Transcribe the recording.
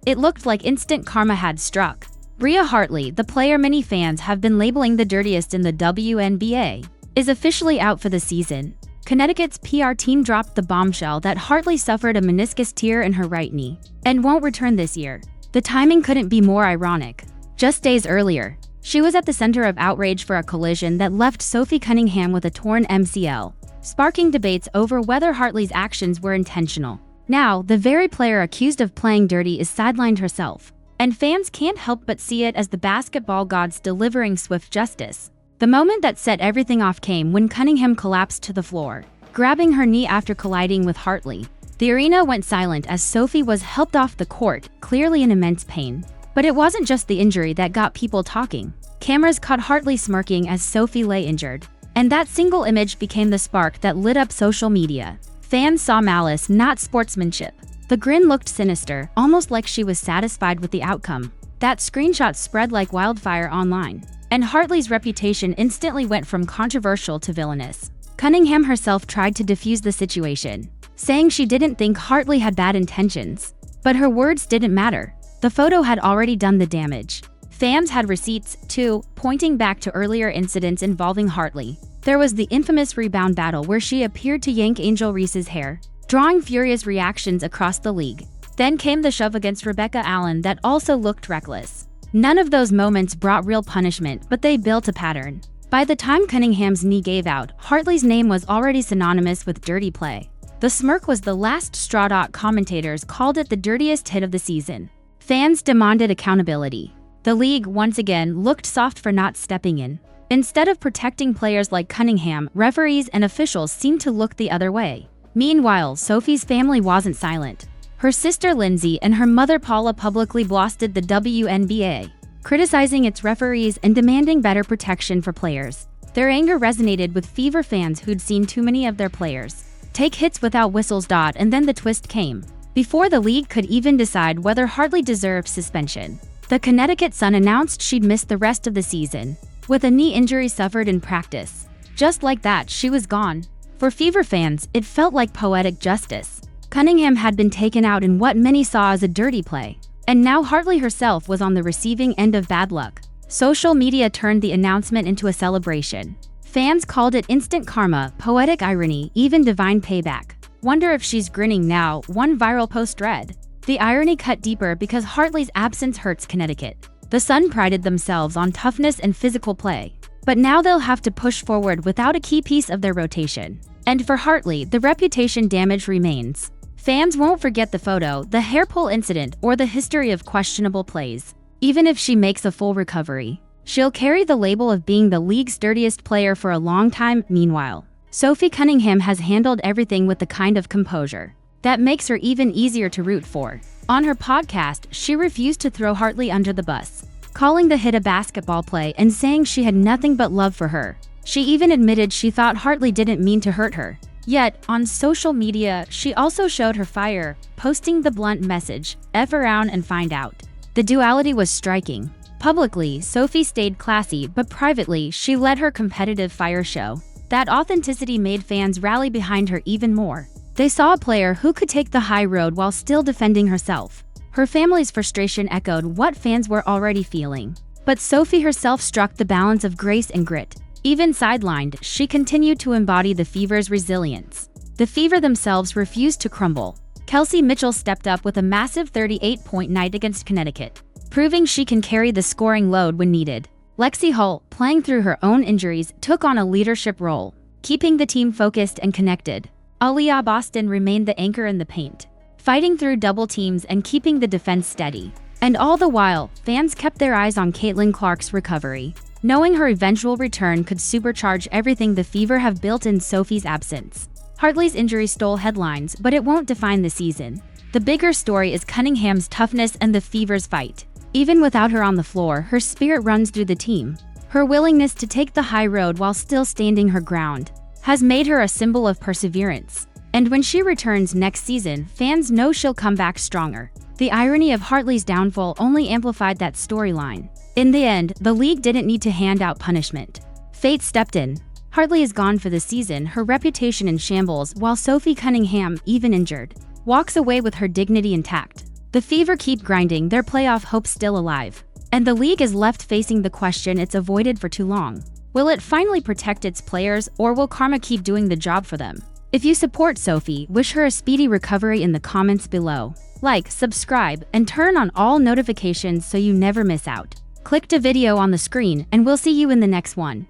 It looked like instant karma had struck. Bria Hartley, the player many fans have been labeling the dirtiest in the WNBA, is officially out for the season. Connecticut's PR team dropped the bombshell that Hartley suffered a meniscus tear in her right knee and won't return this year. The timing couldn't be more ironic. Just days earlier, she was at the center of outrage for a collision that left Sophie Cunningham with a torn MCL, sparking debates over whether Hartley's actions were intentional. Now, the very player accused of playing dirty is sidelined herself, and fans can't help but see it as the basketball gods delivering swift justice. The moment that set everything off came when Cunningham collapsed to the floor, grabbing her knee after colliding with Hartley. The arena went silent as Sophie was helped off the court, clearly in immense pain. But it wasn't just the injury that got people talking. Cameras caught Hartley smirking as Sophie lay injured, and that single image became the spark that lit up social media. Fans saw malice, not sportsmanship. The grin looked sinister, almost like she was satisfied with the outcome. That screenshot spread like wildfire online, and Hartley's reputation instantly went from controversial to villainous. Cunningham herself tried to defuse the situation, saying she didn't think Hartley had bad intentions. But her words didn't matter. The photo had already done the damage. Fans had receipts, too, pointing back to earlier incidents involving Hartley. There was the infamous rebound battle where she appeared to yank Angel Reese's hair, drawing furious reactions across the league. Then came the shove against Rebecca Allen that also looked reckless. None of those moments brought real punishment, but they built a pattern. By the time Cunningham's knee gave out, Hartley's name was already synonymous with dirty play. The smirk was the last straw. Commentators called it the dirtiest hit of the season. Fans demanded accountability. The league once again looked soft for not stepping in. Instead of protecting players like Cunningham, referees and officials seemed to look the other way. Meanwhile, Sophie's family wasn't silent. Her sister Lindsay and her mother Paula publicly blasted the WNBA, criticizing its referees and demanding better protection for players. Their anger resonated with Fever fans who'd seen too many of their players take hits without whistles. And then the twist came. Before the league could even decide whether Hartley deserved suspension, the Connecticut Sun announced she'd miss the rest of the season, with a knee injury suffered in practice. Just like that, she was gone. For Fever fans, it felt like poetic justice. Cunningham had been taken out in what many saw as a dirty play, and now Hartley herself was on the receiving end of bad luck. Social media turned the announcement into a celebration. Fans called it instant karma, poetic irony, even divine payback. Wonder if she's grinning now, one viral post read. The irony cut deeper because Hartley's absence hurts Connecticut. The Sun prided themselves on toughness and physical play, but now they'll have to push forward without a key piece of their rotation. And for Hartley, the reputation damage remains. Fans won't forget the photo, the hair pull incident, or the history of questionable plays. Even if she makes a full recovery, she'll carry the label of being the league's dirtiest player for a long time. Meanwhile, Sophie Cunningham has handled everything with the kind of composure that makes her even easier to root for. On her podcast, she refused to throw Hartley under the bus, calling the hit a basketball play and saying she had nothing but love for her. She even admitted she thought Hartley didn't mean to hurt her. Yet, on social media, she also showed her fire, posting the blunt message, "F around and find out." The duality was striking. Publicly, Sophie stayed classy, but privately, she led her competitive fire show. That authenticity made fans rally behind her even more. They saw a player who could take the high road while still defending herself. Her family's frustration echoed what fans were already feeling. But Sophie herself struck the balance of grace and grit. Even sidelined, she continued to embody the Fever's resilience. The Fever themselves refused to crumble. Kelsey Mitchell stepped up with a massive 38-point night against Connecticut, proving she can carry the scoring load when needed. Lexi Hull, playing through her own injuries, took on a leadership role, keeping the team focused and connected. Aaliyah Boston remained the anchor in the paint, fighting through double teams and keeping the defense steady. And all the while, fans kept their eyes on Caitlin Clark's recovery, knowing her eventual return could supercharge everything the Fever have built in Sophie's absence. Hartley's injury stole headlines, but it won't define the season. The bigger story is Cunningham's toughness and the Fever's fight. Even without her on the floor, her spirit runs through the team. Her willingness to take the high road while still standing her ground has made her a symbol of perseverance. And when she returns next season, fans know she'll come back stronger. The irony of Hartley's downfall only amplified that storyline. In the end, the league didn't need to hand out punishment. Fate stepped in. Hartley is gone for the season, her reputation in shambles, while Sophie Cunningham, even injured, walks away with her dignity intact. The Fever keep grinding, their playoff hopes still alive. And the league is left facing the question it's avoided for too long. Will it finally protect its players, or will karma keep doing the job for them? If you support Sophie, wish her a speedy recovery in the comments below. Like, subscribe, and turn on all notifications so you never miss out. Click the video on the screen, and we'll see you in the next one.